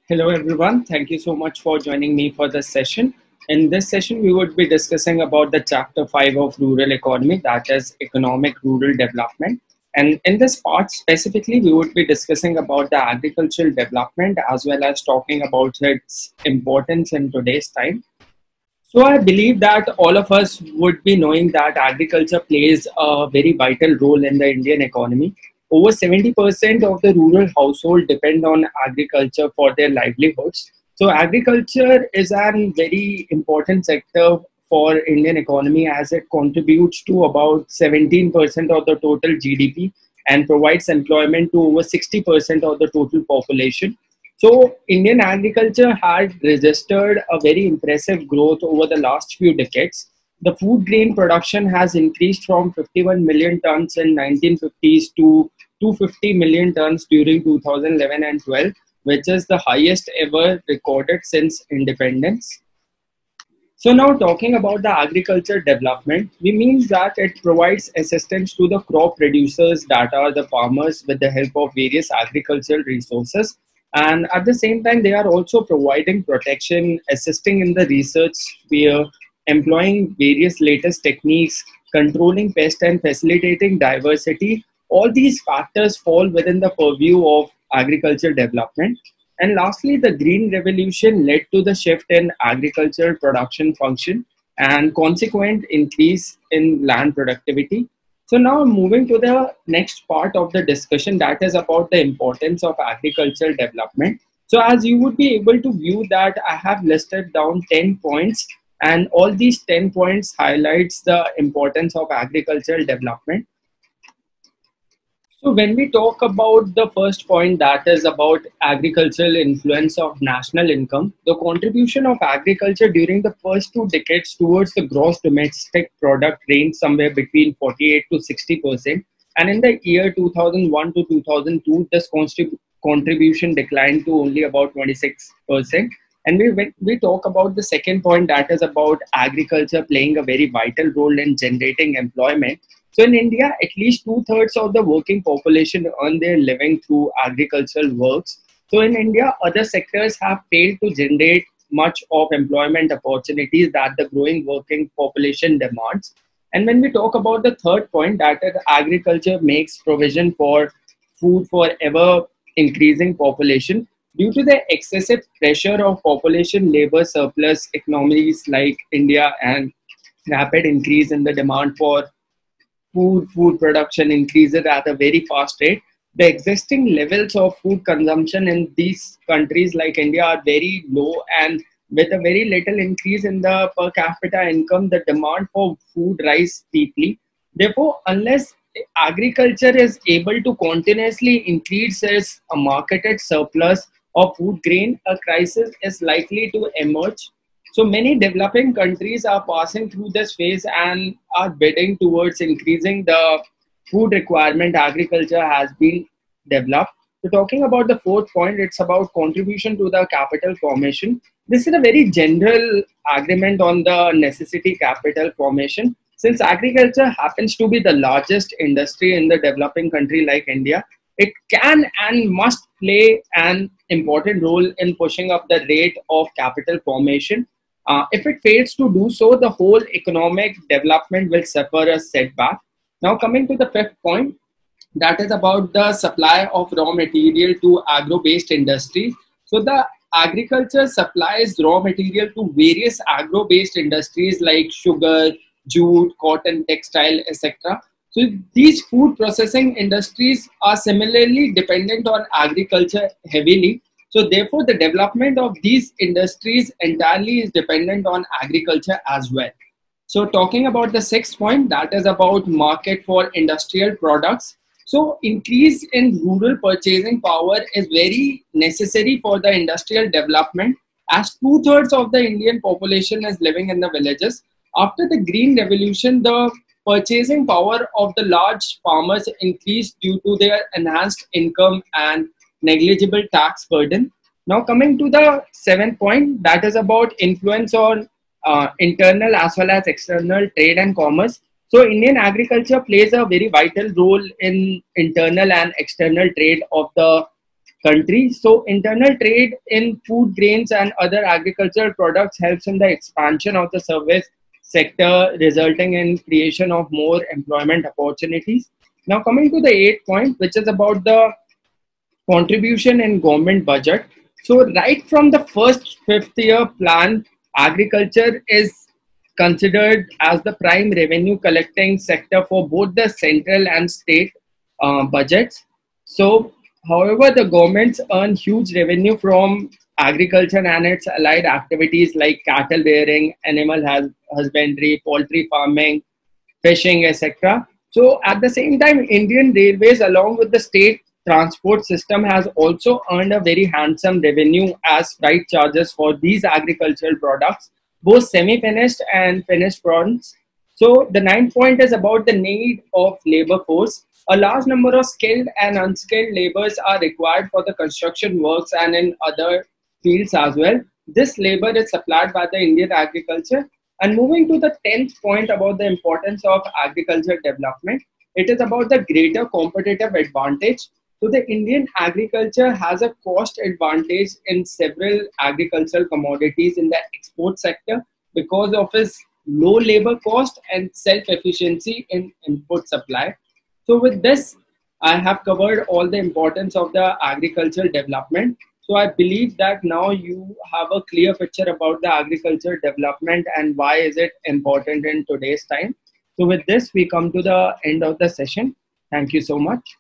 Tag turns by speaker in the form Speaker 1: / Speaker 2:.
Speaker 1: Hello, everyone. Thank you so much for joining me for this session. In this session, we would be discussing about the chapter 5 of rural economy, that is economic rural development. And in this part specifically, we would be discussing about the agricultural development as well as talking about its importance in today's time. So I believe that all of us would be knowing that agriculture plays a very vital role in the Indian economy. Over 70% of the rural household depend on agriculture for their livelihoods. So agriculture is a very important sector for Indian economy as it contributes to about 17% of the total GDP and provides employment to over 60% of the total population. So Indian agriculture had registered a very impressive growth over the last few decades. The food grain production has increased from 51 million tons in 1950s to 250 million tons during 2011 and 12, which is the highest ever recorded since independence. So now talking about the agriculture development, we mean that it provides assistance to the crop producers, that are the farmers, with the help of various agricultural resources. And at the same time, they are also providing protection, assisting in the research sphere, employing various latest techniques, controlling pests and facilitating diversity. All these factors fall within the purview of agriculture development. And lastly, the Green Revolution led to the shift in agricultural production function and consequent increase in land productivity. So now moving to the next part of the discussion, that is about the importance of agricultural development. So as you would be able to view that I have listed down 10 points, and all these 10 points highlights the importance of agricultural development. So when we talk about the first point, that is about agricultural influence of national income, the contribution of agriculture during the first two decades towards the gross domestic product ranged somewhere between 48 to 60%. And in the year 2001 to 2002, this contribution declined to only about 26%. And when we talk about the second point, that is about agriculture playing a very vital role in generating employment. So in India, at least two-thirds of the working population earn their living through agricultural works. So in India, other sectors have failed to generate much of employment opportunities that the growing working population demands. And when we talk about the third point, that is agriculture makes provision for food for ever increasing population. Due to the excessive pressure of population labor surplus economies like India and rapid increase in the demand for food production increases at a very fast rate. The existing levels of food consumption in these countries like India are very low, and with a very little increase in the per capita income, the demand for food rises steeply. Therefore, unless agriculture is able to continuously increase its marketed surplus of food grain, a crisis is likely to emerge. So many developing countries are passing through this phase and are bidding towards increasing the food requirement agriculture has been developed. So talking about the fourth point, it's about contribution to the capital formation. This is a very general agreement on the necessity capital formation. Since agriculture happens to be the largest industry in the developing country like India, it can and must play an important role in pushing up the rate of capital formation. If it fails to do so, the whole economic development will suffer a setback. Now, coming to the fifth point, that is about the supply of raw material to agro-based industries. So, the agriculture supplies raw material to various agro-based industries like sugar, jute, cotton, textile, etc. So, these food processing industries are similarly dependent on agriculture heavily. So therefore, the development of these industries entirely is dependent on agriculture as well. So talking about the sixth point, that is about market for industrial products. So increase in rural purchasing power is very necessary for the industrial development, as two-thirds of the Indian population is living in the villages. After the Green Revolution, the purchasing power of the large farmers increased due to their enhanced income and negligible tax burden. Now coming to the seventh point, that is about influence on internal as well as external trade and commerce. So Indian agriculture plays a very vital role in internal and external trade of the country. So internal trade in food grains and other agricultural products helps in the expansion of the service sector, resulting in creation of more employment opportunities. Now coming to the eighth point, which is about the contribution in government budget. So right from the first fifth year plan, agriculture is considered as the prime revenue collecting sector for both the central and state budgets. So, however, the governments earn huge revenue from agriculture and its allied activities like cattle rearing, animal husbandry, poultry farming, fishing, etc. So at the same time, Indian Railways, along with the state transport system, has also earned a very handsome revenue as freight charges for these agricultural products, both semi-finished and finished products. So the ninth point is about the need of labor force. A large number of skilled and unskilled laborers are required for the construction works and in other fields as well. This labor is supplied by the Indian agriculture. And moving to the 10th point about the importance of agriculture development, it is about the greater competitive advantage. So the Indian agriculture has a cost advantage in several agricultural commodities in the export sector because of its low labor cost and self-efficiency in input supply. So with this, I have covered all the importance of the agricultural development. So I believe that now you have a clear picture about the agriculture development and why is it important in today's time. So with this, we come to the end of the session. Thank you so much.